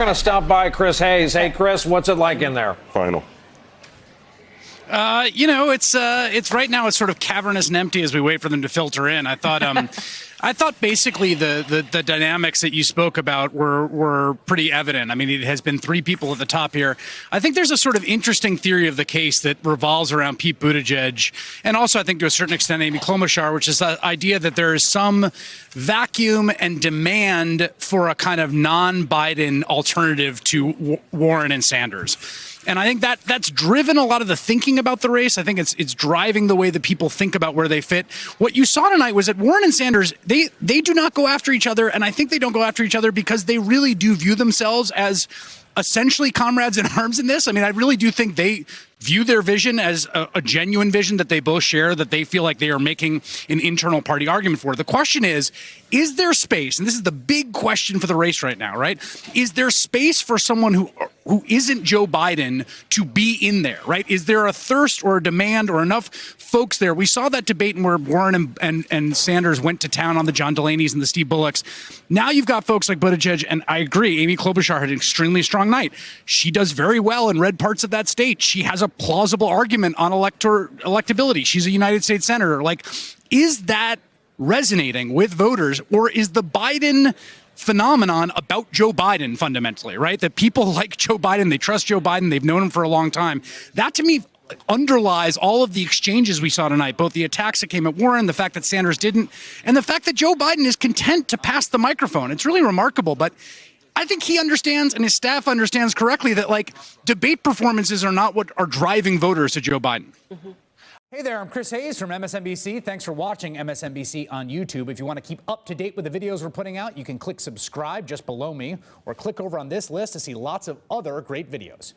Going to stop by Chris Hayes. Hey, Chris, what's it like in there? Final. It's right now. It's sort of cavernous and empty as we wait for them to filter in. I thought basically the dynamics that you spoke about were pretty evident. I mean, it has been three people at the top here. I think there's a sort of interesting theory of the case that revolves around Pete Buttigieg, and also I think to a certain extent Amy Klobuchar, which is the idea that there is some vacuum and demand for a kind of non-Biden alternative to Warren and Sanders. And I think that's driven a lot of the thinking about the race. I think it's driving the way that people think about where they fit. What you saw tonight was that Warren and Sanders, they do not go after each other. And I think they don't go after each other because they really do view themselves as essentially comrades in arms in this. I mean, I really do think they view their vision as a genuine vision that they both share, that they feel like they are making an internal party argument for. The question is there space? And this is the big question for the race right now, right? Is there space for someone who isn't Joe Biden to be in there, right? Is there a thirst or a demand or enough folks there? We saw that debate where Warren and Sanders went to town on the John Delaney's and the Steve Bullocks. Now you've got folks like Buttigieg, and I agree, Amy Klobuchar had an extremely strong night. She does very well in red parts of that state. She has a plausible argument on electability. She's a United States senator. Like, is that resonating with voters, or is the Biden phenomenon about Joe Biden fundamentally, right? That people like Joe Biden, they trust Joe Biden, they've known him for a long time. That to me underlies all of the exchanges we saw tonight, both the attacks that came at Warren, the fact that Sanders didn't, and the fact that Joe Biden is content to pass the microphone. It's really remarkable, but I think he understands and his staff understands correctly that, like, debate performances are not what are driving voters to Joe Biden. Mm-hmm. Hey there, I'm Chris Hayes from MSNBC. Thanks for watching MSNBC on YouTube. If you want to keep up to date with the videos we're putting out, you can click subscribe just below me or click over on this list to see lots of other great videos.